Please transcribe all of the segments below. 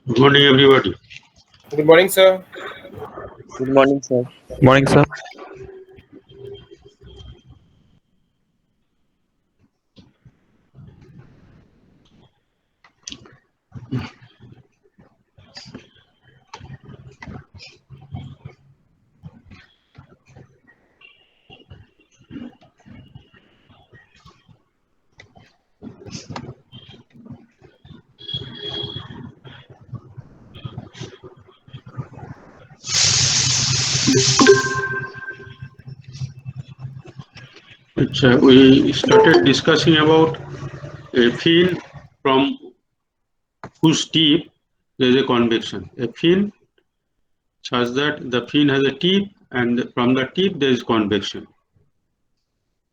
Good morning, everybody. Good morning, sir. Good morning, sir. Morning, sir. We started discussing about a fin from whose tip there is a convection. A fin such that the fin has a tip and from the tip there is convection.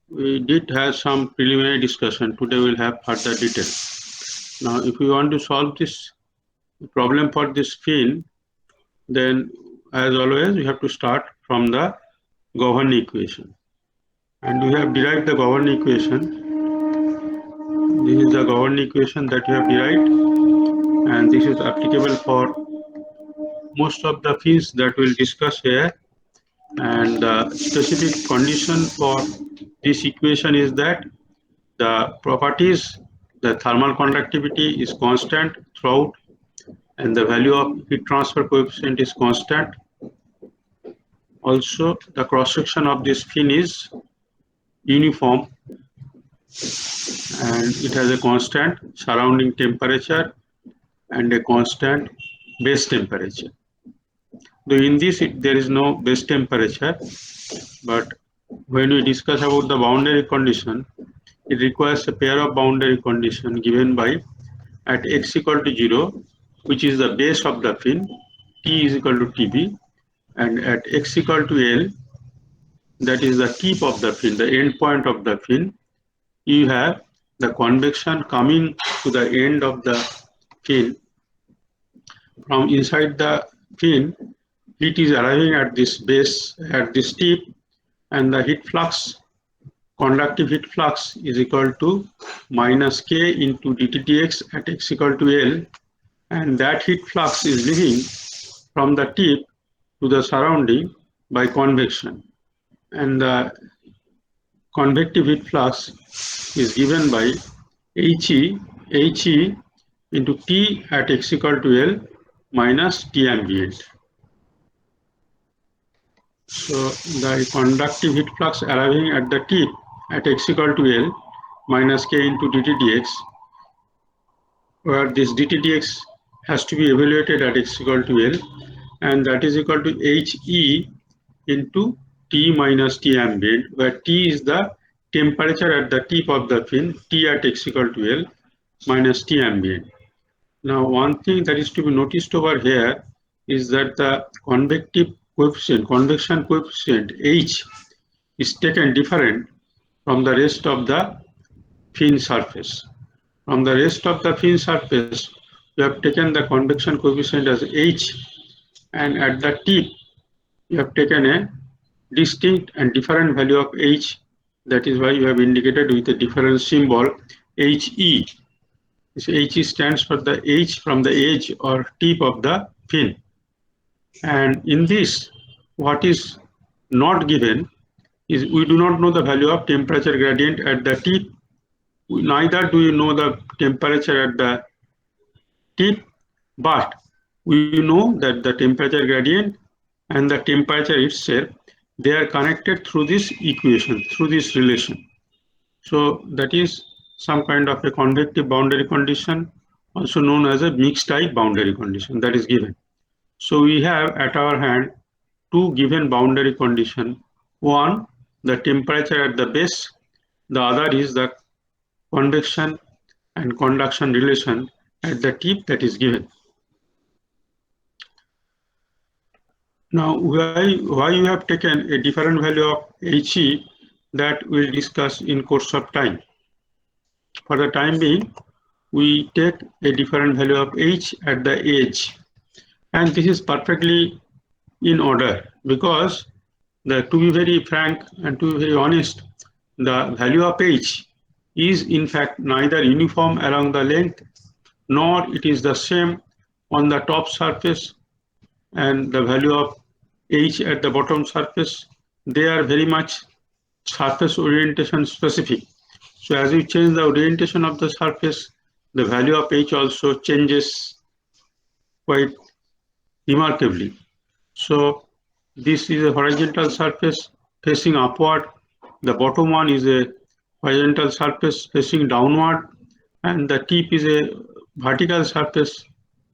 We did have some preliminary discussion. Today we'll have further detail. Now, if we want to solve this problem for this fin, then as always we have to start from the governing equation. And we have derived the governing equation. This is the governing equation that we have derived, and this is applicable for most of the fins that we'll discuss here. And the specific condition for this equation is that the properties, the thermal conductivity is constant throughout, and the value of heat transfer coefficient is constant. Also, the cross section of this fin is uniform, and it has a constant surrounding temperature and a constant base temperature. Though in this there is no base temperature, but when we discuss about the boundary condition, it requires a pair of boundary condition given by at x equal to 0, which is the base of the fin, T is equal to Tb, and at x equal to L, that is the tip of the fin, the end point of the fin, you have the convection coming to the end of the fin. From inside the fin, heat is arriving at this base, at this tip, and the heat flux, conductive heat flux is equal to minus K into dt dx at x equal to L, and that heat flux is leaving from the tip to the surrounding by convection. And the convective heat flux is given by HE into T at x equal to L minus T ambient. So the conductive heat flux arriving at the tip at x equal to L minus K into dt dx, where this dt dx has to be evaluated at x equal to L, and that is equal to HE into T minus T ambient, where T is the temperature at the tip of the fin, T at x equal to L minus T ambient. Now, one thing that is to be noticed over here is that the convection coefficient H is taken different from the rest of the fin surface. From the rest of the fin surface, we have taken the convection coefficient as H, and at the tip, you have taken a distinct and different value of H. That is why you have indicated with a different symbol HE. This HE stands for the H from the edge or tip of the fin. And in this, what is not given is we do not know the value of temperature gradient at the tip. Neither do you know the temperature at the tip, but we know that the temperature gradient and the temperature itself, they are connected through this equation, through this relation. So that is some kind of a convective boundary condition, also known as a mixed type boundary condition, that is given. So we have at our hand two given boundary condition. One, the temperature at the base. The other is the convection and conduction relation at the tip that is given. Now, why you have taken a different value of HE, that we'll discuss in course of time. For the time being, we take a different value of H at the edge, and this is perfectly in order, because to be very frank and to be very honest, the value of H is in fact neither uniform along the length, nor it is the same on the top surface and the value of H at the bottom surface, they are very much surface orientation specific. So as you change the orientation of the surface, the value of H also changes quite remarkably. So this is a horizontal surface facing upward. The bottom one is a horizontal surface facing downward, and the tip is a vertical surface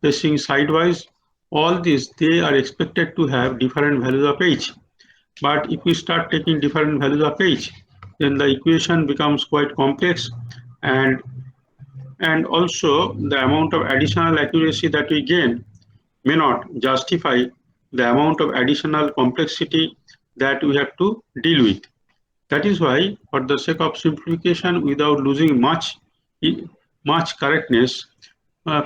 facing sidewise. All these, they are expected to have different values of H. But if we start taking different values of H, then the equation becomes quite complex, and also the amount of additional accuracy that we gain may not justify the amount of additional complexity that we have to deal with. That is why, for the sake of simplification, without losing much correctness,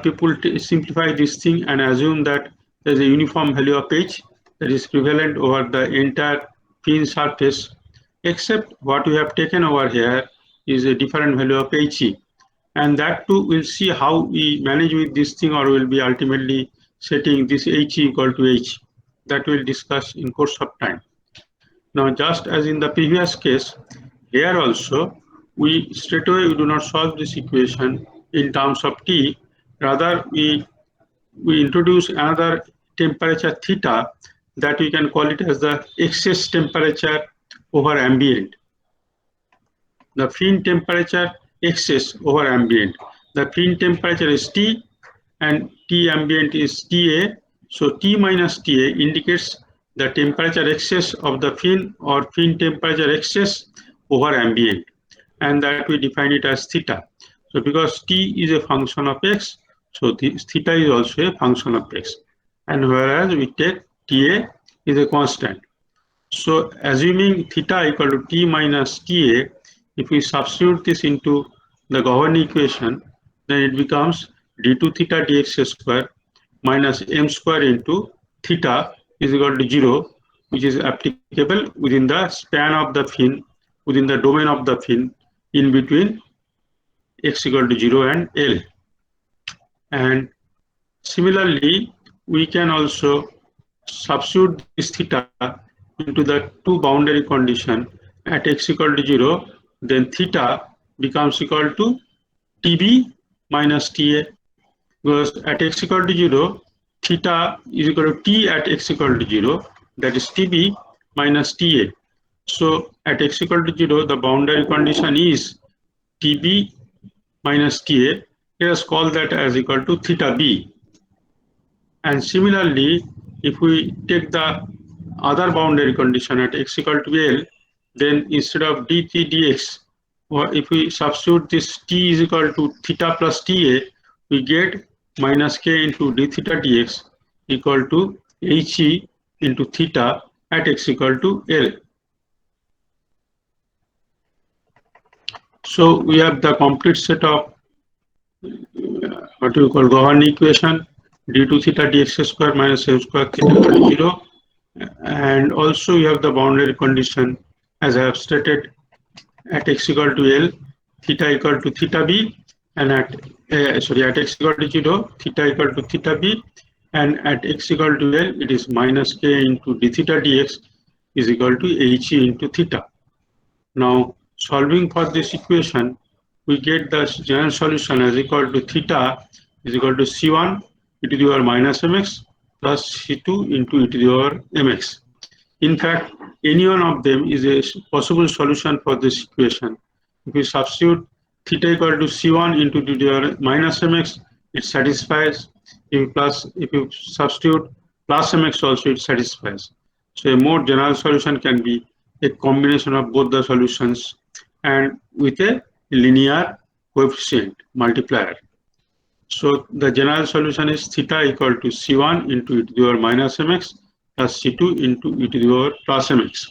people simplify this thing and assume that there is a uniform value of H that is prevalent over the entire fin surface, except what we have taken over here is a different value of HE. And that too, we'll see how we manage with this thing, or we'll be ultimately setting this HE equal to H. That we'll discuss in course of time. Now, just as in the previous case, here also, we straightaway we do not solve this equation in terms of T. Rather, we introduce another temperature theta that we can call it as the excess temperature over ambient. The fin temperature excess over ambient. The fin temperature is T and T ambient is TA. So T minus TA indicates the temperature excess of the fin, or fin temperature excess over ambient, and that we define it as theta. So because T is a function of X, so this theta is also a function of X, and whereas we take TA is a constant. So assuming theta equal to T minus TA, if we substitute this into the governing equation, then it becomes d2 theta dx square minus m square into theta is equal to 0, which is applicable within the span of the fin, within the domain of the fin, in between x equal to 0 and L. And similarly, we can also substitute this theta into the two boundary condition at x equal to 0, then theta becomes equal to Tb minus Ta, because at x equal to 0, theta is equal to T at x equal to 0, that is Tb minus Ta. So at x equal to 0, the boundary condition is Tb minus Ta. Let us call that as equal to theta b. And similarly, if we take the other boundary condition at x equal to L, then instead of dt dx, or if we substitute this T is equal to theta plus Ta, we get minus k into d theta dx equal to He into theta at x equal to L. So we have the complete set of what we call governing equation, d2 theta dx square minus m square theta equal to 0, and also we have the boundary condition as I have stated at x equal to L, theta equal to theta b, and at x equal to 0, theta equal to theta b, and at x equal to L, it is minus k into d theta dx is equal to He into theta. Now, solving for this equation, we get the general solution as equal to theta is equal to C1 e to the power minus mx plus C2 into e to the power mx. In fact, any one of them is a possible solution for this equation. If we substitute theta equal to C1 into e to the power minus mx, it satisfies. If you substitute plus mx also, it satisfies. So a more general solution can be a combination of both the solutions and with a linear coefficient multiplier. So the general solution is theta equal to C1 into e to the power minus mx plus C2 into e to the power plus mx.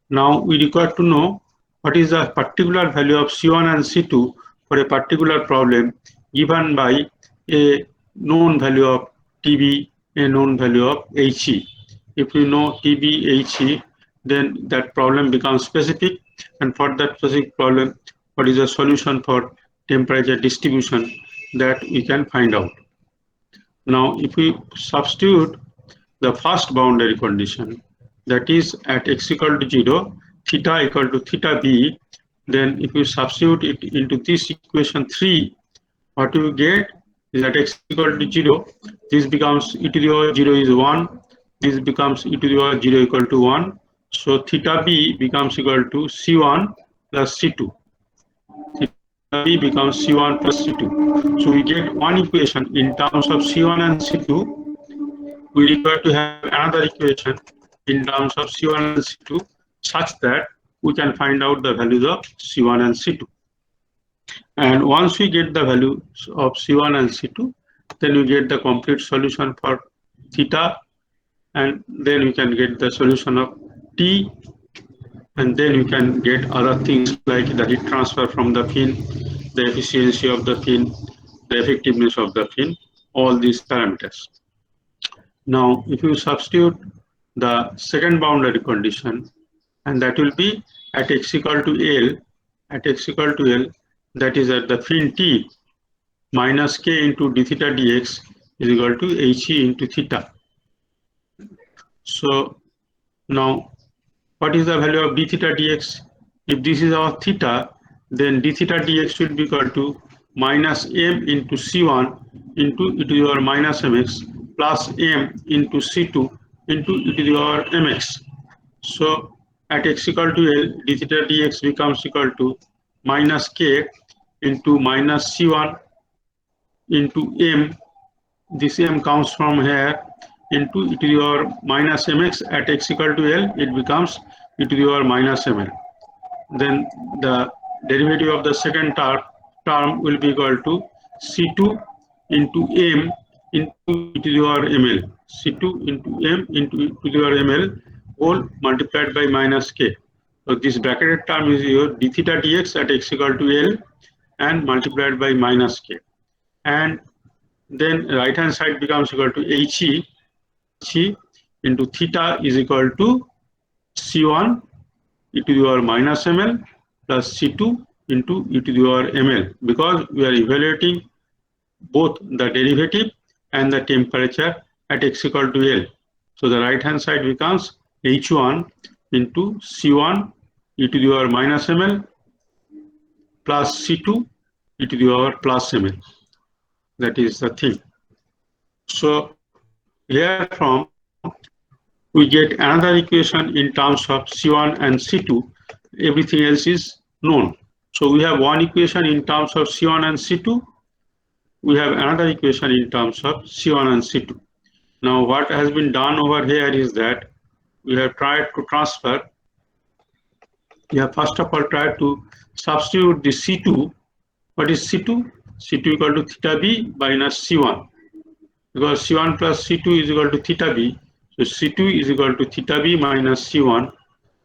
Now we require to know what is the particular value of C1 and C2 for a particular problem given by a known value of Tb, a known value of He. If you know Tb, He, then that problem becomes specific, and for that specific problem, what is the solution for temperature distribution, that we can find out. Now, if we substitute the first boundary condition, that is at x equal to 0, theta equal to theta b, then if you substitute it into this equation 3, what you get is that x equal to 0, this becomes e to the power 0 is 1, this becomes e to the power 0 equal to 1. So theta b becomes equal to c1 plus c2. Theta b becomes c1 plus c2. So we get one equation in terms of c1 and c2. We require to have another equation in terms of c1 and c2 such that we can find out the values of c1 and c2. And once we get the values of c1 and c2, then we get the complete solution for theta, and then we can get the solution of t, and then we can get other things like the heat transfer from the fin, the efficiency of the fin, the effectiveness of the fin, all these parameters. Now, if you substitute the second boundary condition, and that will be at x equal to L, that is at the fin t minus k into d theta dx is equal to he into theta. So now, what is the value of d theta dx? If this is our theta, then d theta dx will be equal to minus m into c1 into e to the power minus mx plus m into c2 into e to the power mx. So at x equal to L, d theta dx becomes equal to minus k into minus c1 into m. This m comes from here into e to the power minus mx. At x equal to L, it becomes e to the power minus ml. Then the derivative of the second term will be equal to c2 into m into e to the power ml. c2 into m into e to the power ml whole multiplied by minus k. So this bracketed term is your d theta dx at x equal to L and multiplied by minus k. And then right hand side becomes equal to he into theta is equal to c1 e to the power minus ml plus c2 into e to the power ml, because we are evaluating both the derivative and the temperature at x equal to L. So the right hand side becomes h1 into c1 e to the power minus ml plus c2 e to the power plus ml. That is the thing. So here from we get another equation in terms of c1 and c2. Everything else is known. So we have one equation in terms of c1 and c2. We have another equation in terms of c1 and c2. Now what has been done over here is that we have tried to transfer. We have first of all tried to substitute the c2. What is c2? c2 equal to theta b minus c1. Because c1 plus c2 is equal to theta b. So c2 is equal to theta b minus c1.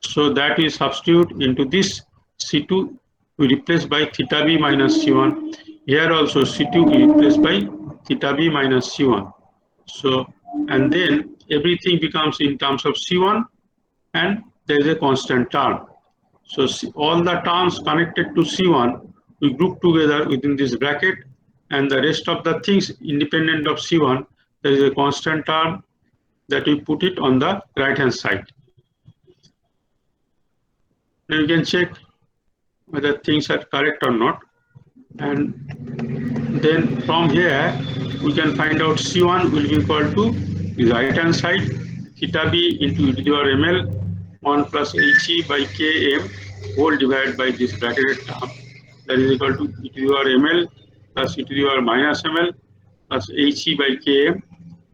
So that we substitute into this c2, we replace by theta b minus c1. Here also c2 we replace by theta b minus c1. So, and then everything becomes in terms of c1 and there is a constant term. So all the terms connected to c1 we group together within this bracket, and the rest of the things independent of c1, there is a constant term that we put it on the right hand side. Now you can check whether things are correct or not, and then from here we can find out c1 will be equal to the right hand side theta b into e to the power ml 1 plus he by km whole divided by this bracketed term, that is equal to e to the power ml plus e to the power minus ml plus he by km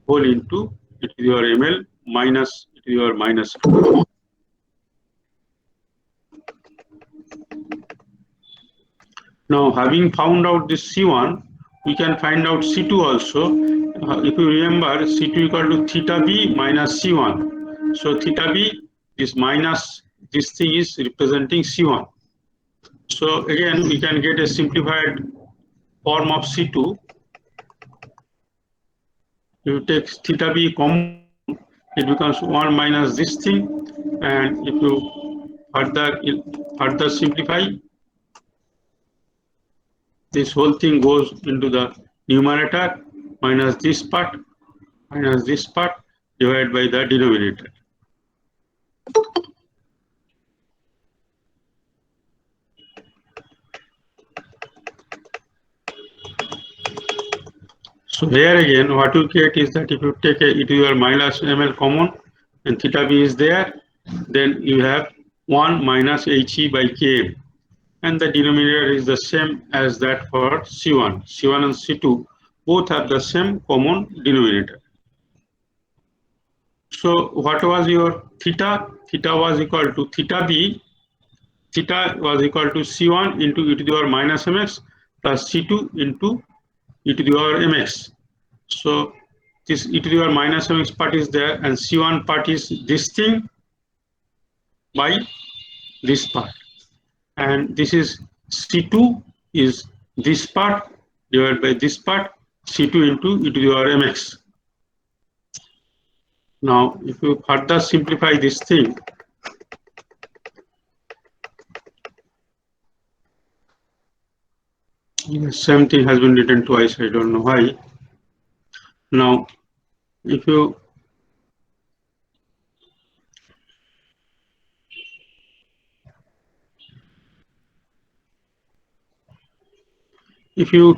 whole into e to the power ml minus e to the power minus ml. Now, having found out this C1, we can find out C2 also. If you remember, C2 equal to theta b minus C1. So theta b is minus, this thing is representing C1. So again, we can get a simplified form of C2. You take theta b common, it becomes 1 minus this thing, and if you further simplify, this whole thing goes into the numerator, minus this part divided by the denominator. So here again, what you get is that if you take a e to the power minus ml common and theta b is there, then you have 1 minus he by km, and the denominator is the same as that for C1. C1 and C2 both have the same common denominator. So what was your theta? Theta was equal to theta b. Theta was equal to C1 into e to the power minus mx plus C2 into e to the power mx. So this e to the power minus mx part is there, and C1 part is this thing by this part, and this is C2 is this part divided by this part, C2 into e to the power mx. Now if you further simplify this thing, the same thing has been written twice, I don't know why. Now if you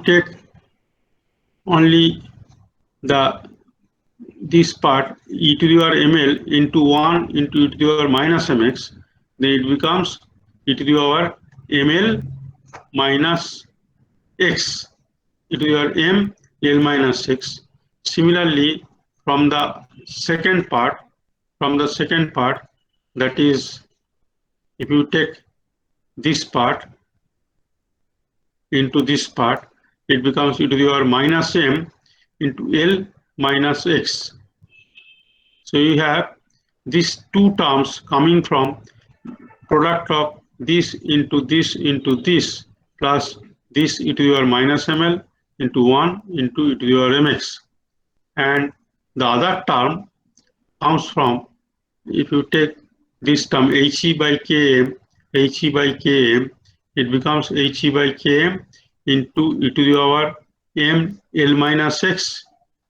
take only this part e to the power ml into 1 into e to the power minus mx, then it becomes e to the power ml minus x, e to the power m l minus x. Similarly, from the second part, that is, if you take this part into this part, it becomes e to the power minus m into l minus x. So you have these two terms coming from product of this into this plus this e to the power minus ml into 1 into e to the power mx, and the other term comes from, if you take this term he by km, it becomes he by km into e to the power m l minus x,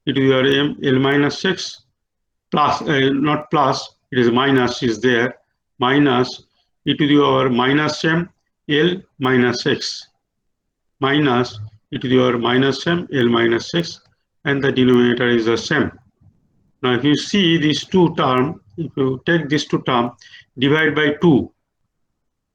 e to the power m l minus x, plus not plus, it is minus is there, minus e to the power minus m l minus x, minus e to the power minus m l minus x, and the denominator is the same. Now if you see these two terms, if you take these two terms, divide by 2.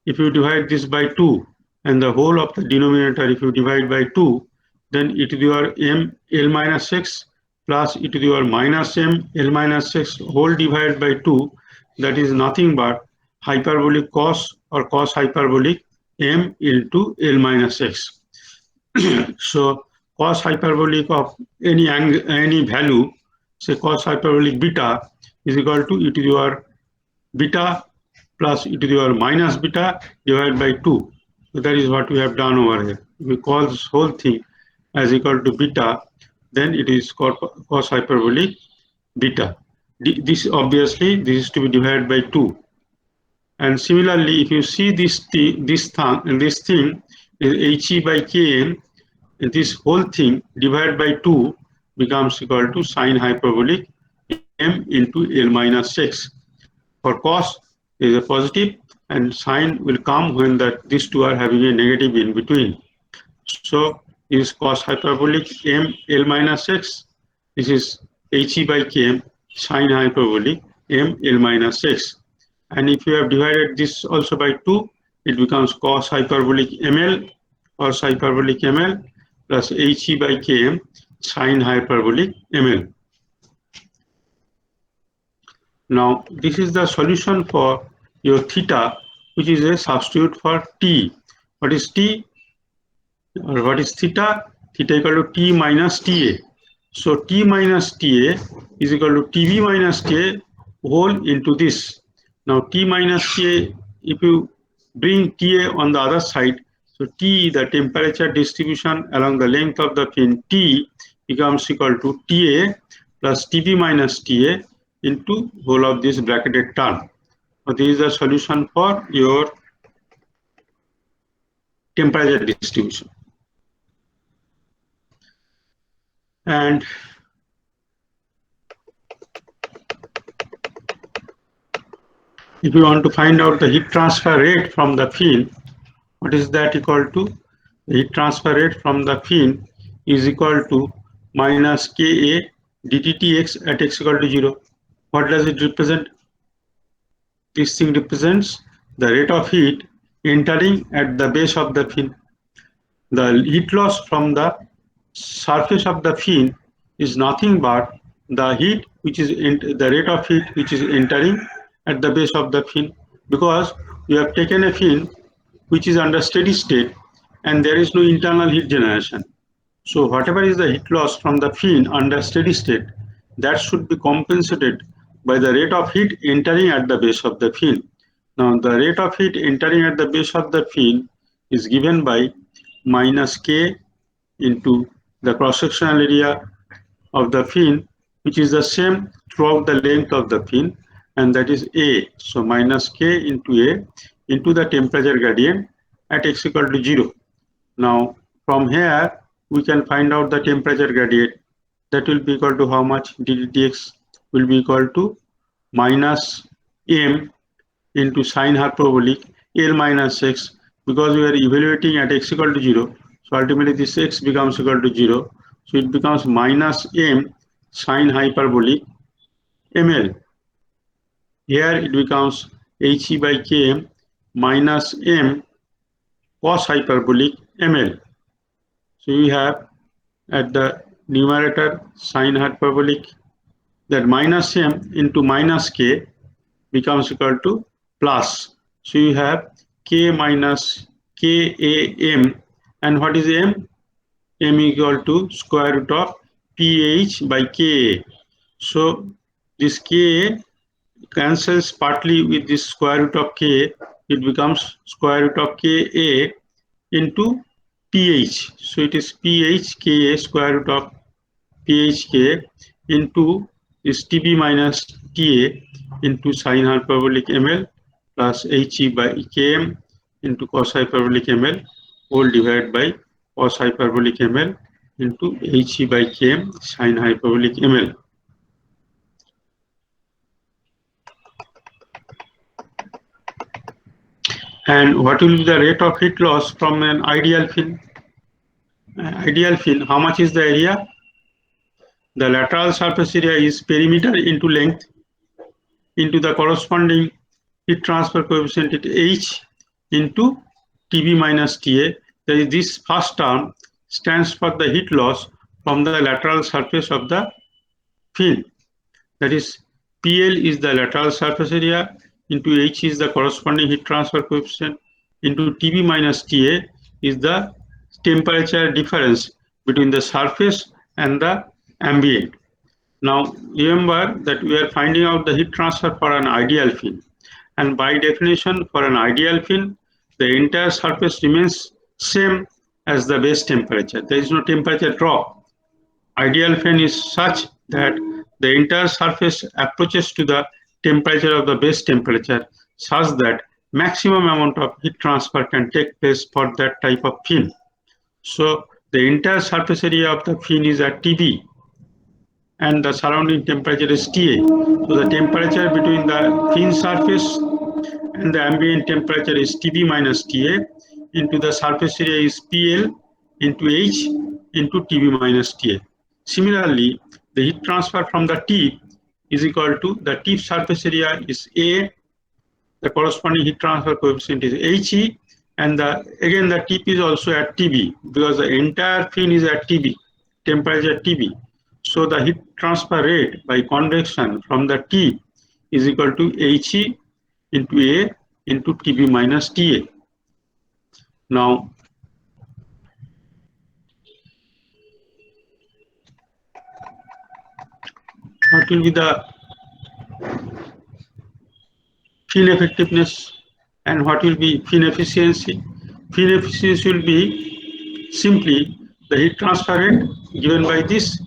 If you divide this by 2 and the whole of the denominator, if you divide by 2, then e to the power m l minus x plus e to the power minus m l minus x whole divided by 2, that is nothing but hyperbolic cos or cos hyperbolic m into l minus x. So cos hyperbolic of any value, say cos hyperbolic beta, is equal to e to the power beta plus e to the power minus beta divided by 2. So that is what we have done over here. We call this whole thing as equal to beta, then it is called cos hyperbolic beta. This obviously this is to be divided by 2. And similarly, if you see this thing is he by km, this whole thing divided by 2 becomes equal to sine hyperbolic m into l minus x. For cos is a positive, and sine will come when these two are having a negative in between. So is cos hyperbolic m l minus x. This is he by km sine hyperbolic m l minus x. And if you have divided this also by 2, it becomes cos hyperbolic ml or hyperbolic ml plus he by km sine hyperbolic ml. Now this is the solution for your theta, which is a substitute for t. What is t? Or what is theta? Theta equal to t minus ta. So t minus ta is equal to tb minus ta whole into this. Now t minus ta, if you bring ta on the other side, so T, the temperature distribution along the length of the fin T, becomes equal to Ta plus Tb minus Ta into whole of this bracketed term. So this is the solution for your temperature distribution. And if you want to find out the heat transfer rate from the fin, what is that equal to? The heat transfer rate from the fin is equal to minus Ka dTtx at x equal to 0. What does it represent? This thing represents the rate of heat entering at the base of the fin. The heat loss from the surface of the fin is nothing but the heat which is the rate of heat which is entering at the base of the fin, because we have taken a fin which is under steady state and there is no internal heat generation. So whatever is the heat loss from the fin under steady state, that should be compensated by the rate of heat entering at the base of the fin. Now the rate of heat entering at the base of the fin is given by minus K into the cross-sectional area of the fin, which is the same throughout the length of the fin, and that is A. So minus K into A into the temperature gradient at x equal to 0. Now from here we can find out the temperature gradient. That will be equal to how much? dTtx will be equal to minus m into sine hyperbolic L minus x, because we are evaluating at x equal to 0. So ultimately this x becomes equal to 0. So it becomes minus m sine hyperbolic ml. Here it becomes He by km minus m cos hyperbolic ml. So we have at the numerator sine hyperbolic, that minus m into minus k becomes equal to plus. So you have k minus KAM, and what is m? M equal to square root of pH by Ka. So this Ka cancels partly with this square root of K. It becomes square root of Ka into pH. So it is pH Ka square root of pH K into this Tb minus Ta into sine hyperbolic ml plus He by Km into cos hyperbolic ml whole divided by cos hyperbolic ml into He by Km sine hyperbolic ml. And what will be the rate of heat loss from an ideal fin? Ideal fin, how much is the area? The lateral surface area is perimeter into length into the corresponding heat transfer coefficient at H into Tb minus Ta. That is, this first term stands for the heat loss from the lateral surface of the fin. That is, PL is the lateral surface area into H is the corresponding heat transfer coefficient into Tb minus Ta is the temperature difference between the surface and the ambient. Now remember that we are finding out the heat transfer for an ideal fin, and by definition for an ideal fin the entire surface remains same as the base temperature. There is no temperature drop. Ideal fin is such that the entire surface approaches to the temperature of the base temperature such that maximum amount of heat transfer can take place for that type of fin. So the entire surface area of the fin is at Tb and the surrounding temperature is Ta. So the temperature between the fin surface and the ambient temperature is Tb minus Ta into the surface area is PL into H into Tb minus Ta. Similarly, the heat transfer from the tip is equal to the tip surface area is A, the corresponding heat transfer coefficient is He, and again the tip is also at Tb because the entire fin is at Tb, temperature Tb. So the heat transfer rate by convection from the tip is equal to He into A into Tb minus Ta. Now, what will be the fin effectiveness and what will be fin efficiency? Fin efficiency will be simply the heat transfer rate given by this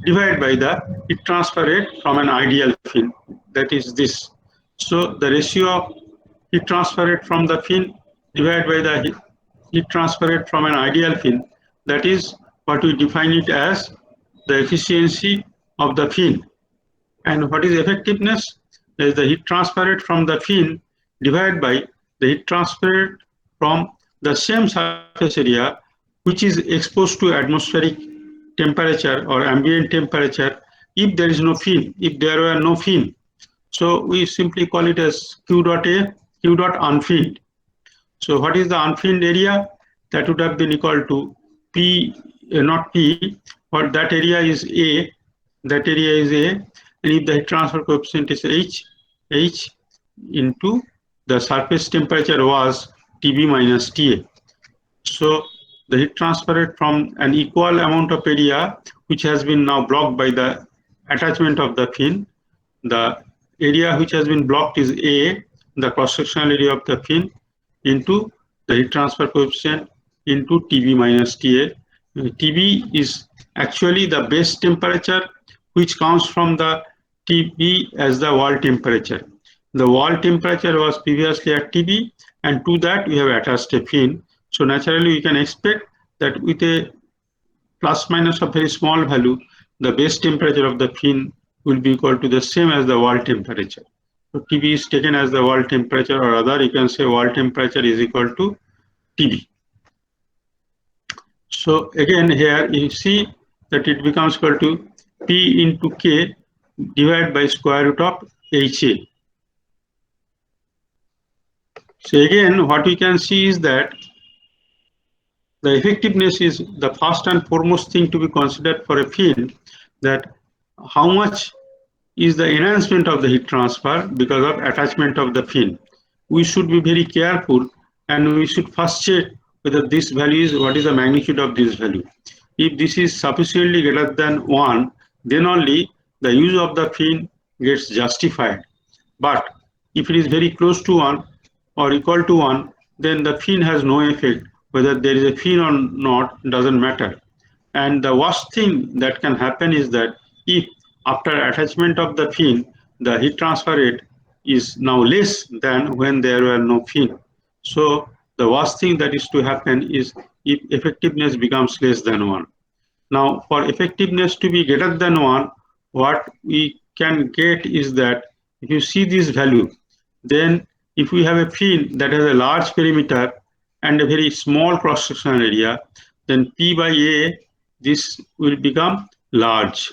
divided by the heat transfer rate from an ideal fin, that is this. So the ratio of heat transfer rate from the fin divided by the heat transfer rate from an ideal fin, that is what we define it as the efficiency of the fin. And what is effectiveness? Is the heat transferred from the fin divided by the heat transferred from the same surface area which is exposed to atmospheric temperature or ambient temperature if there is no fin, if there were no fin. So we simply call it as Q dot A, Q dot unfinned. So what is the unfinned area? That would have been equal to P, not P, but that area is A, that area is A, and if the heat transfer coefficient is H into the surface temperature was TB minus TA. So the heat transferred from an equal amount of area which has been now blocked by the attachment of the fin. The area which has been blocked is A, the cross-sectional area of the fin, into the heat transfer coefficient into TB minus TA. TB is actually the base temperature which comes from the TB as the wall temperature. The wall temperature was previously at TB, and to that we have attached a fin. So naturally we can expect that with a plus minus of very small value, the base temperature of the fin will be equal to the same as the wall temperature. So TB is taken as the wall temperature, or rather you can say wall temperature is equal to TB. So again here you see that it becomes equal to P into K divided by square root of HA. So again what we can see is that the effectiveness is the first and foremost thing to be considered for a fin, that how much is the enhancement of the heat transfer because of attachment of the fin. We should be very careful and we should first check whether this value is, what is the magnitude of this value. If this is sufficiently greater than 1, then only the use of the fin gets justified. But if it is very close to 1 or equal to 1, then the fin has no effect. Whether there is a fin or not doesn't matter. And the worst thing that can happen is that if after attachment of the fin, the heat transfer rate is now less than when there were no fin. So the worst thing that is to happen is if effectiveness becomes less than 1. Now for effectiveness to be greater than 1, what we can get is that if you see this value, then if we have a fin that has a large perimeter and a very small cross-sectional area, then P by A, this will become large.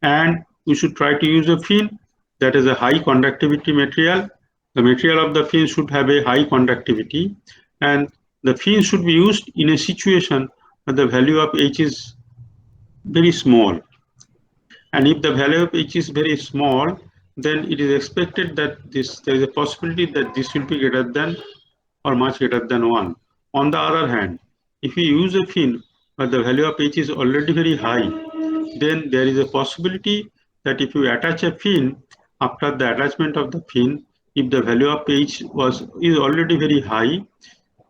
And we should try to use a fin that is a high conductivity material. The material of the fin should have a high conductivity, and the fin should be used in a situation where the value of H is very small. And if the value of H is very small, then it is expected that there is a possibility that this will be greater than or much greater than 1. On the other hand, if we use a fin where the value of H is already very high, then there is a possibility that if you attach a fin, after the attachment of the fin, if the value of H is already very high,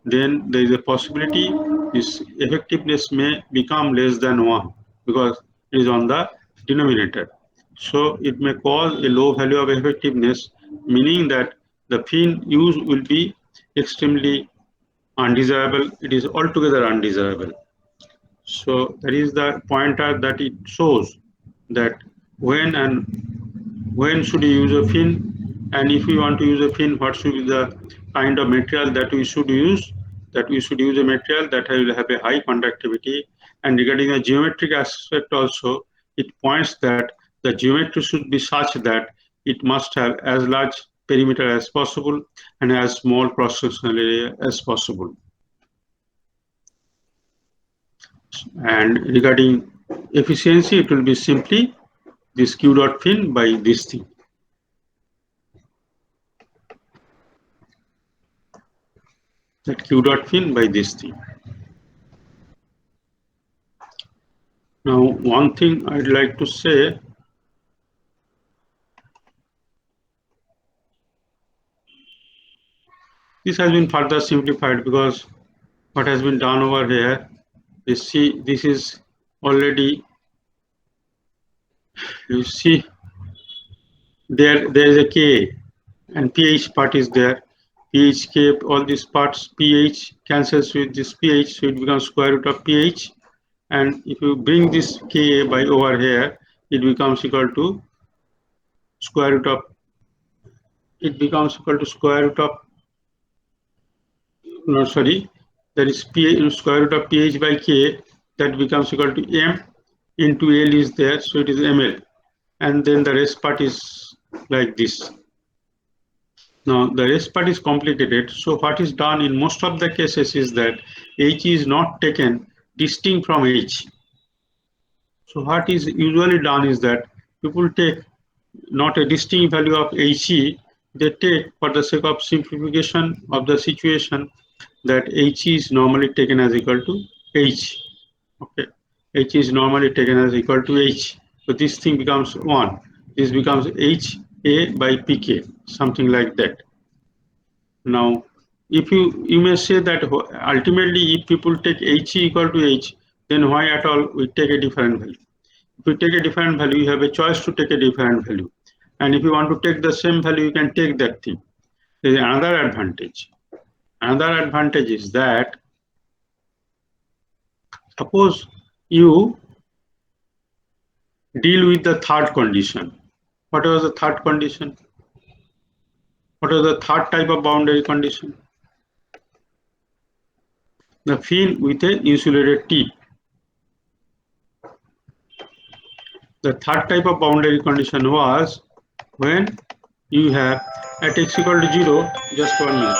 then there is a possibility this effectiveness may become less than 1 because it is on the denominator. So it may cause a low value of effectiveness, meaning that the fin use will be extremely undesirable. It is altogether undesirable. So that is the pointer that it shows that when should you use a fin, and if we want to use a fin, what should be the kind of material that we should use. That we should use a material that will have a high conductivity. And regarding the geometric aspect also, it points that the geometry should be such that it must have as large perimeter as possible and as small cross-sectional area as possible. And regarding efficiency, it will be simply this Q dot fin by this thing. That Q dot fin by this thing. Now, one thing I'd like to say, this has been further simplified because what has been done over here is, see, this is already, you see, there is a K and pH part is there. pH, K, all these parts, pH cancels with this pH, so it becomes square root of pH. and if you bring this Ka by over here, it becomes equal to square root of, no, sorry, that is square root of pH by K, that becomes equal to M into L is there, so it is ml, and then the rest part is like this. Now the rest part is complicated, so what is done in most of the cases is that H is not taken distinct from H. So what is usually done is that people take not a distinct value of He, they take, for the sake of simplification of the situation, that He is normally taken as equal to H. Okay, H is normally taken as equal to H. So this thing becomes 1. This becomes HA by PK, something like that. Now, if you may say that ultimately if people take He equal to H, then why at all we take a different value? If you take a different value, you have a choice to take a different value. And if you want to take the same value, you can take that thing. There is another advantage. Another advantage is that suppose you deal with the third condition. What was the third condition? What was the third type of boundary condition? The fin with a insulated tip. The third type of boundary condition was when you have at x equal to 0, just 1 minute.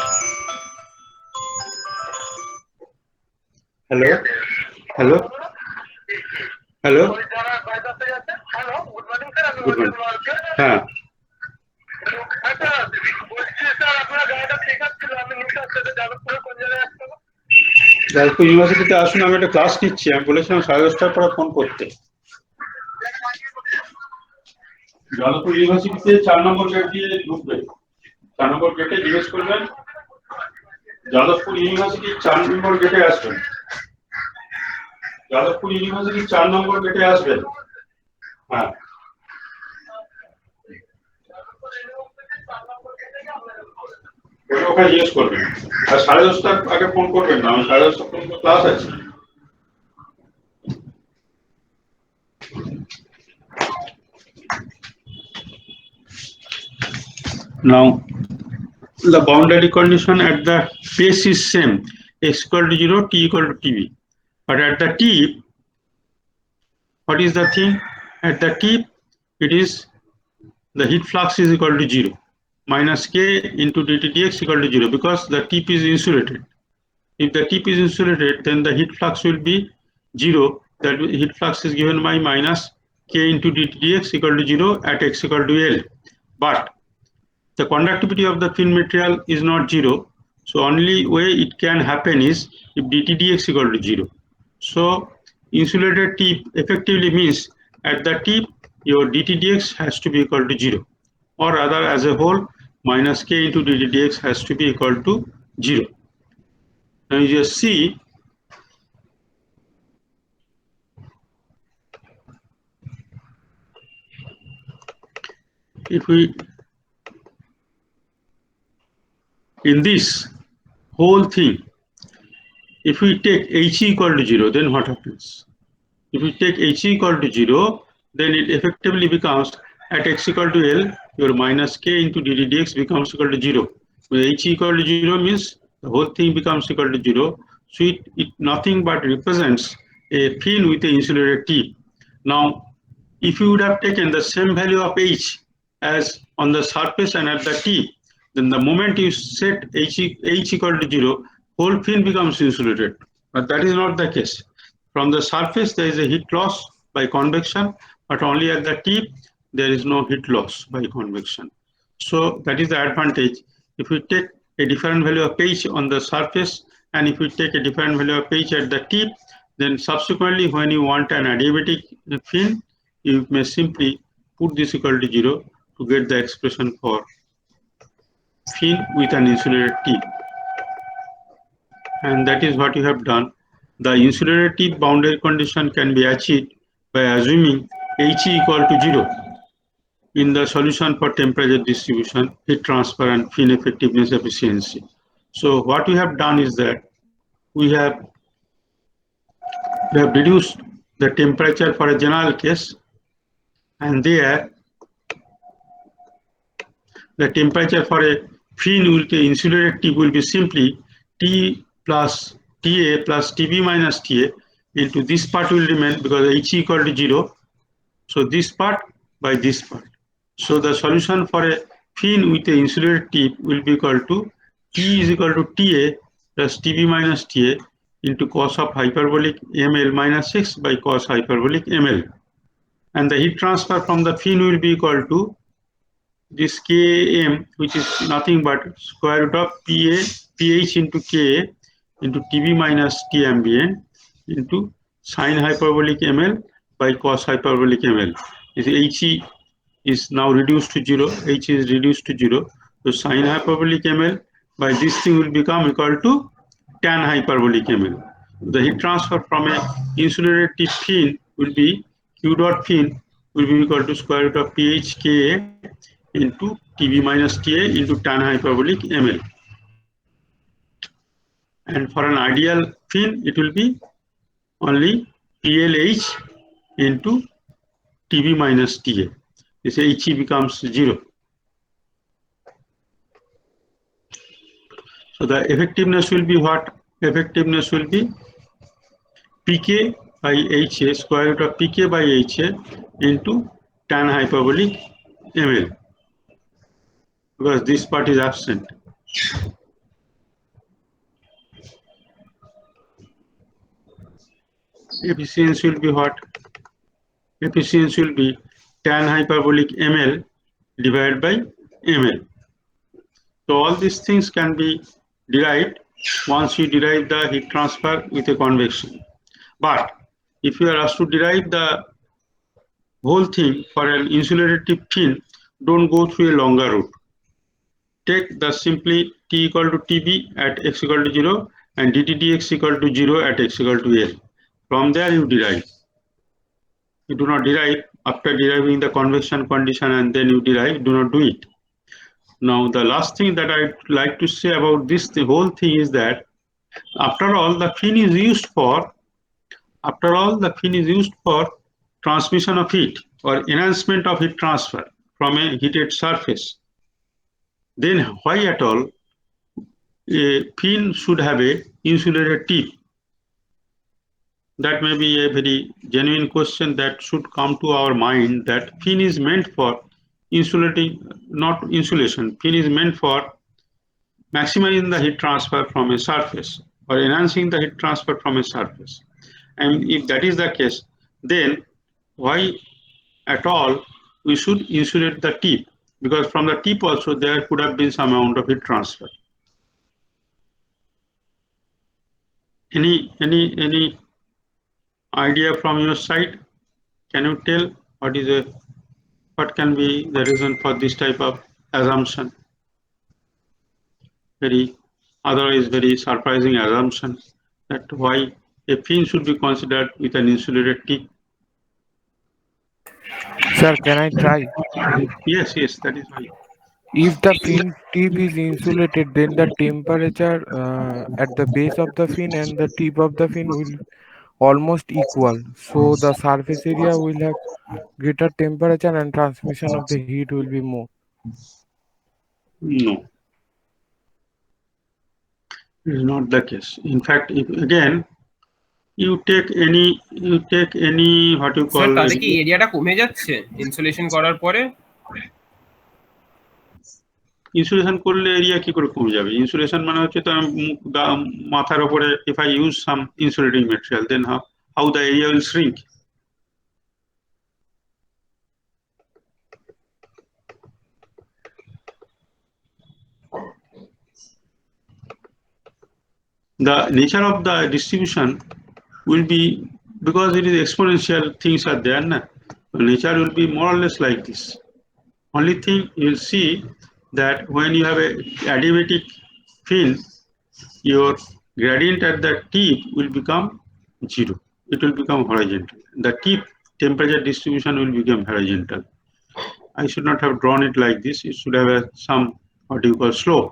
Hello? Hello? Hello? Good morning. হ্যাঁ যাদবপুর ইউনিভার্সিটিতে আসুন, আমি একটা class নিচ্ছি, আমি বলেছিলাম 10:30টার পরে phone করতে। যাদবপুর ইউনিভার্সিটিতে 4 নম্বর গেট দিয়ে ঢুকবেন, 4 নম্বর গেটে জিজ্ঞেস করবেন যাদবপুর ইউনিভার্সিটির 4 নম্বর গেটে আসবেন, যাদবপুর ইউনিভার্সিটির 4 নম্বর গেটে আসবেন। হ্যাঁ, ওখানে জিজ্ঞেস করবেন, আর 10:30টার আগে ফোন করবেন না, আমি 10:30টা পর্যন্ত ক্লাস আছে। Now, the boundary condition at the base is same, x equal to 0, t equal to tb. But at the tip, what is the thing? At the tip, it is the heat flux is equal to 0, minus k into dt dx equal to 0, because the tip is insulated. If the tip is insulated, then the heat flux will be 0. That heat flux is given by minus k into dt dx equal to 0 at x equal to L. But the conductivity of the fin material is not 0. So only way it can happen is if dt dx equal to 0. So insulated tip effectively means at the tip your dt dx has to be equal to 0, or rather as a whole minus k into dt dx has to be equal to 0. Now you just see if we in this whole thing, if we take He equal to 0, then what happens? If we take He equal to 0, then it effectively becomes at x equal to L, your minus k into dt dx becomes equal to 0. When He equal to 0 means the whole thing becomes equal to 0. So it nothing but represents a fin with a insulated tip. Now, if you would have taken the same value of H as on the surface and at the tip, then the moment you set H equal to 0, whole fin becomes insulated. But that is not the case. From the surface, there is a heat loss by convection, but only at the tip, there is no heat loss by convection. So that is the advantage. If we take a different value of H on the surface, and if we take a different value of H at the tip, then subsequently when you want an adiabatic fin, you may simply put this equal to 0 to get the expression for fin with an insulated tip. And that is what you have done. The insulated tip boundary condition can be achieved by assuming He equal to 0 in the solution for temperature distribution, heat transfer, and fin effectiveness efficiency. So what we have done is that we have we have reduced the temperature for a general case, and there the temperature for a fin with a insulated tip will be simply T plus TA plus TB minus TA into this part will remain because H equal to 0. So this part by this part. So the solution for a fin with a insulated tip will be equal to T is equal to TA plus TB minus TA into cos of hyperbolic ml minus x by cos hyperbolic ml. And the heat transfer from the fin will be equal to this Km, which is nothing but square root of pH into Ka into Tb minus T ambient into sin hyperbolic ml by cos hyperbolic ml. This He is now reduced to 0. H is reduced to 0. So sin hyperbolic ml by this thing will become equal to tan hyperbolic ml. The heat transfer from a insulated tip fin will be Q dot fin will be equal to square root of pH Ka into Tb minus Ta into tan hyperbolic ml. And for an ideal fin, it will be only PLH into Tb minus Ta. This He becomes 0. So the effectiveness will be what? Effectiveness will be Pk by Ha, square root of Pk by Ha into tan hyperbolic ml, because this part is absent. Efficiency will be what? Efficiency will be tan hyperbolic ml divided by ml. So all these things can be derived once you derive the heat transfer with a convection. But if you are asked to derive the whole thing for an insulated tip fin, don't go through a longer route. Take the simply T equal to Tb at x equal to 0 and dt dx equal to 0 at x equal to L. From there you derive. You do not derive after deriving the convection condition and then you derive, do not do it. Now the last thing that I'd like to say about this, the whole thing is that after all the fin is used for transmission of heat or enhancement of heat transfer from a heated surface. Then why at all a fin should have a insulated tip? That may be a very genuine question that should come to our mind, that fin is meant for insulating, not insulation. Fin is meant for maximizing the heat transfer from a surface or enhancing the heat transfer from a surface. And if that is the case, then why at all we should insulate the tip? Because from the tip also there could have been some amount of heat transfer. Any idea from your side? Can you tell what can be the reason for this type of assumption? Otherwise very surprising assumption that why a fin should be considered with an insulated tip. Sir, can I try? Yes, that is why. If the fin tip is insulated, then the temperature at the base of the fin and the tip of the fin will almost equal. So the surface area will have greater temperature and transmission of the heat will be more. No, it is not the case. In fact, if again you take any what you call, তাহলে কি এরিয়াটা কমে যাচ্ছে insulation করার পরে? Insulation করলে area কি করে কমে যাবে? ইনসুলেশন মানে হচ্ছে তো মাথার উপরে, if I use some insulating material, then how the area will shrink. The nature of the distribution will be, because it is exponential, things are there, na? The nature will be more or less like this. Only thing you will see that when you have a adiabatic fin, your gradient at the tip will become 0. It will become horizontal. The tip temperature distribution will become horizontal. I should not have drawn it like this. It should have some what you call slope.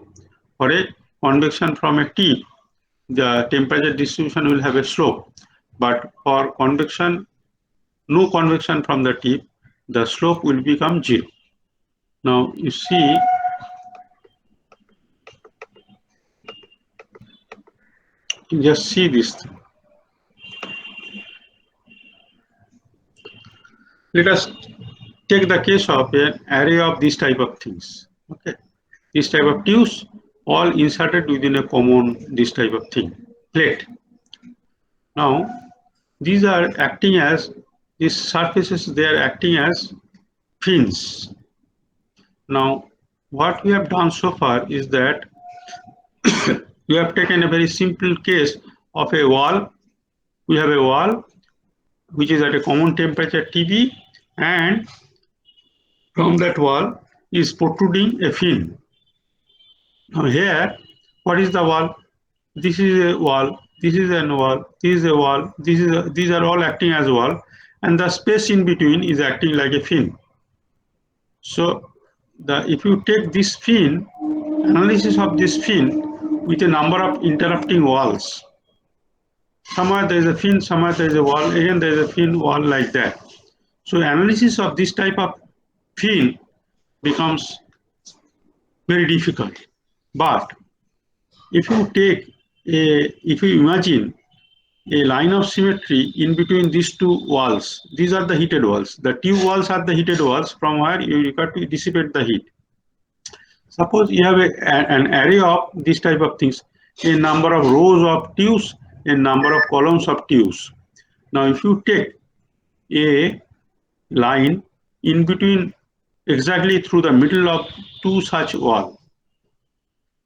For a convection from a tip, the temperature distribution will have a slope. but for convection, no convection from the tip, the slope will become 0. Now you see, you just see this thing. Let us take the case of an array of this type of things. Okay, this type of tubes all inserted within a common this type of thing, plate. Now these are acting as, these surfaces, they are acting as fins. Now what we have done so far is that we have taken a very simple case of a wall. We have a wall which is at a common temperature TB, and from that wall is protruding a fin. Now here, what is the wall? This is a wall, this is a wall, this is a wall, these are all acting as wall, and the space in between is acting like a fin. So if you take this fin, analysis of this fin with a number of interrupting walls, somewhere there is a fin, somewhere there is a wall, again there is a fin, wall, like that. So analysis of this type of fin becomes very difficult. But if you imagine a line of symmetry in between these two walls, these are the heated walls. The tube walls are the heated walls from where you require to dissipate the heat. Suppose you have an array of this type of things, a number of rows of tubes, a number of columns of tubes. Now if you take a line in between, exactly through the middle of two such walls,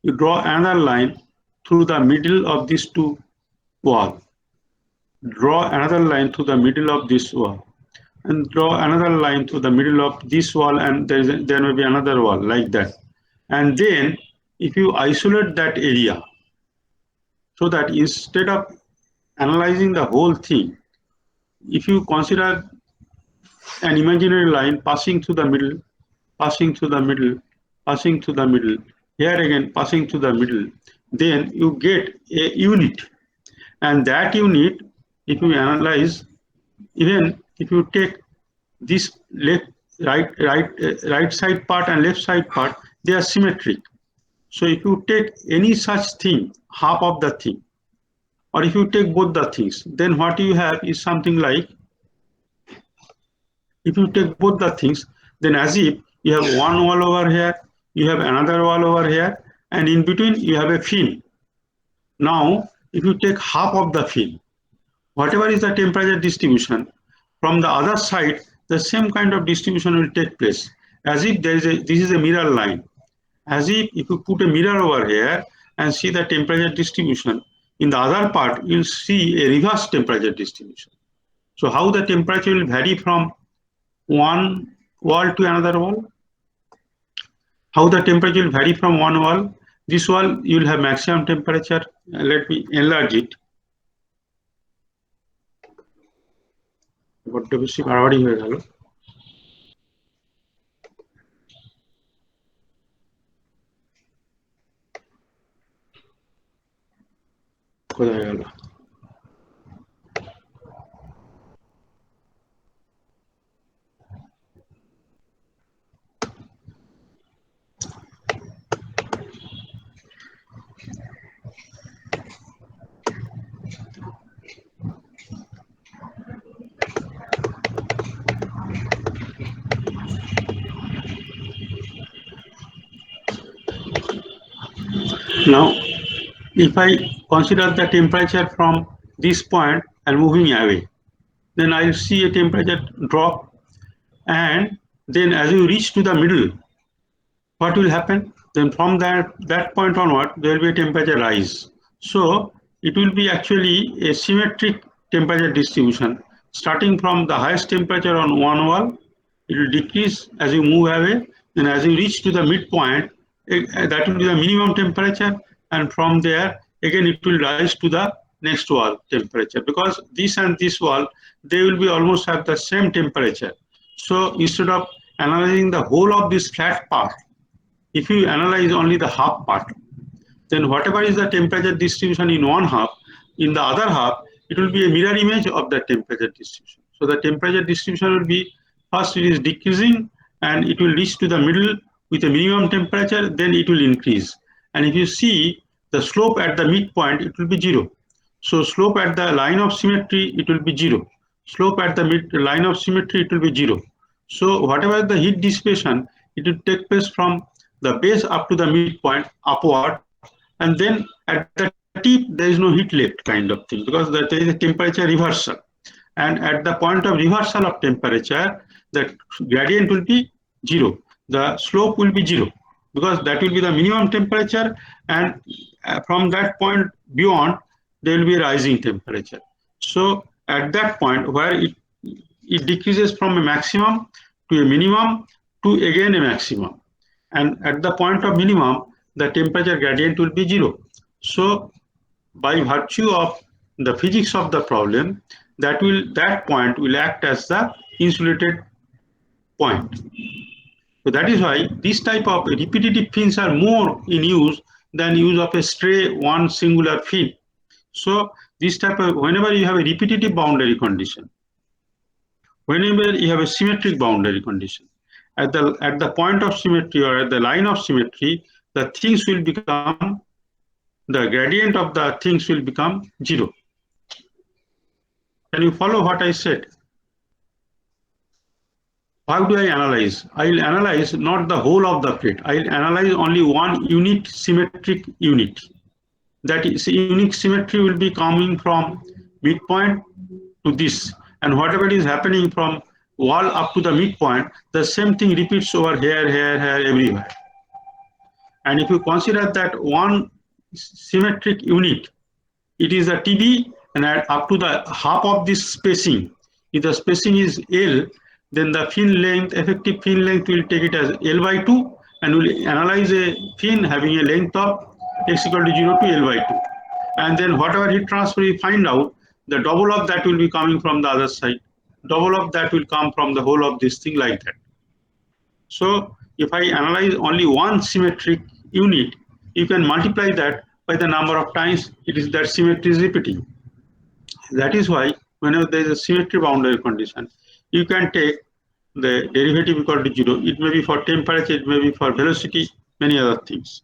you draw another line through the middle of these two walls, draw another line through the middle of this wall, and draw another line through the middle of this wall, and there may be another wall, like that. And then if you isolate that area, so that instead of analyzing the whole thing, if you consider an imaginary line passing through the middle, passing through the middle, passing through the middle, here again passing through the middle, then you get a unit. And that unit, if you analyze, even if you take this right side part and left side part, they are symmetric. So if you take any such thing, half of the thing, or if you take both the things, then what you have is something like, if you take both the things, then as if you have one wall over here, you have another wall over here, and in between you have a fin. Now if you take half of the fin, whatever is the temperature distribution, from the other side the same kind of distribution will take place, as if this is a mirror line. As if you put a mirror over here and see the temperature distribution, in the other part you'll see a reverse temperature distribution. So how the temperature will vary from one wall to another wall? How the temperature will vary from one wall? This wall you will have maximum temperature. Let me enlarge it. বড্ড বেশি বাড়াবাড়ি হয়ে গেল। কোথায় গেল? Now, if I consider the temperature from this point and moving away, then I will see a temperature drop, and then as you reach to the middle, what will happen? Then from that point onward, there will be a temperature rise. So it will be actually a symmetric temperature distribution. Starting from the highest temperature on one wall, it will decrease as you move away, and as you reach to the midpoint, that will be the minimum temperature, and from there again it will rise to the next wall temperature, because this and this wall, they will be almost have the same temperature. So instead of analyzing the whole of this flat part, if you analyze only the half part, then whatever is the temperature distribution in one half, in the other half it will be a mirror image of the temperature distribution. So the temperature distribution will be, first it is decreasing and it will reach to the middle with a minimum temperature, then it will increase. And if you see the slope at the midpoint, it will be 0. So slope at the line of symmetry, it will be 0. Slope at the line of symmetry, it will be 0. So whatever the heat dissipation, it will take place from the base up to the midpoint upward, and then at the tip there is no heat left kind of thing, because there is a temperature reversal. And at the point of reversal of temperature, the gradient will be 0. The slope will be 0, because that will be the minimum temperature, and from that point beyond, there will be a rising temperature. So at that point where it decreases from a maximum to a minimum to again a maximum, and at the point of minimum, the temperature gradient will be 0. So by virtue of the physics of the problem, that point will act as the insulated point. So that is why this type of repetitive fins are more in use than use of a stray one singular fin. So this type of, whenever you have a repetitive boundary condition, whenever you have a symmetric boundary condition, at the point of symmetry or at the line of symmetry, the things will become, the gradient of the things will become 0. Can you follow what I said? How do I analyze? I will analyze not the whole of the plate. I will analyze only one unique symmetric unit. That is, unique symmetry will be coming from midpoint to this, and whatever is happening from wall up to the midpoint, the same thing repeats over here, everywhere. And if you consider that one symmetric unit, it is a TB, and up to the half of this spacing, if the spacing is L, then the fin length, effective fin length, will take it as L/2, and will analyze a fin having a length of x equal to 0 to L/2. And then whatever heat transfer we find out, the double of that will be coming from the other side. Double of that will come from the whole of this thing, like that. So if I analyze only one symmetric unit, you can multiply that by the number of times that symmetry is repeating. That is why whenever there is a symmetry boundary condition, you can take the derivative equal to 0. It may be for temperature, it may be for velocity, many other things.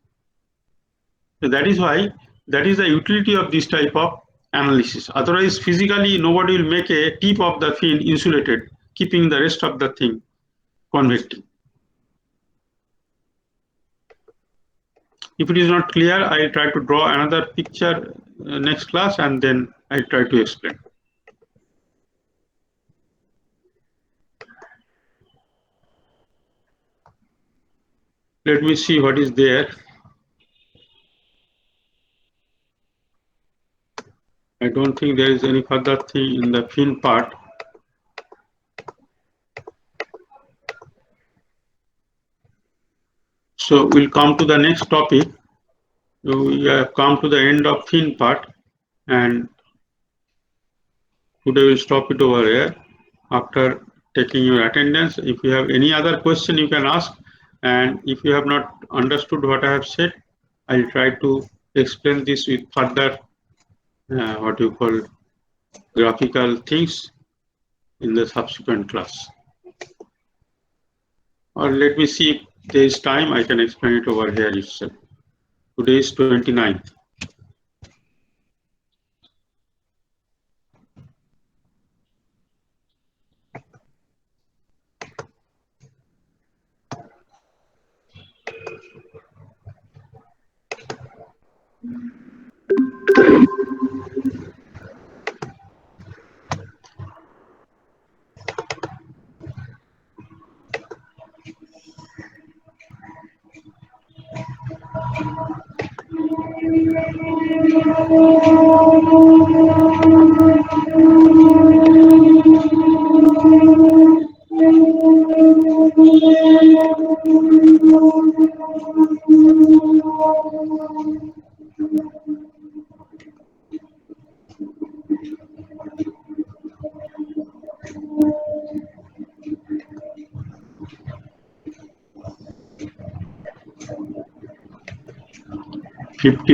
So that is why, that is the utility of this type of analysis. Otherwise, physically, nobody will make a tip of the fin insulated, keeping the rest of the thing convecting. If it is not clear, I will try to draw another picture next class, and then I try to explain. Let me see what is there. I don't think there is any further thing in the fin part. So we'll come to the next topic. We have come to the end of fin part, and today we'll stop it over here after taking your attendance. If you have any other question, you can ask, and if you have not understood what I have said, I'll try to explain this with further what you call graphical things in the subsequent class. Or let me see if there is time, I can explain it over here itself. Today is 29th.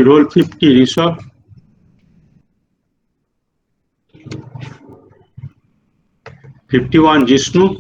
Roll 50, Rishabh. 51 Jishnu,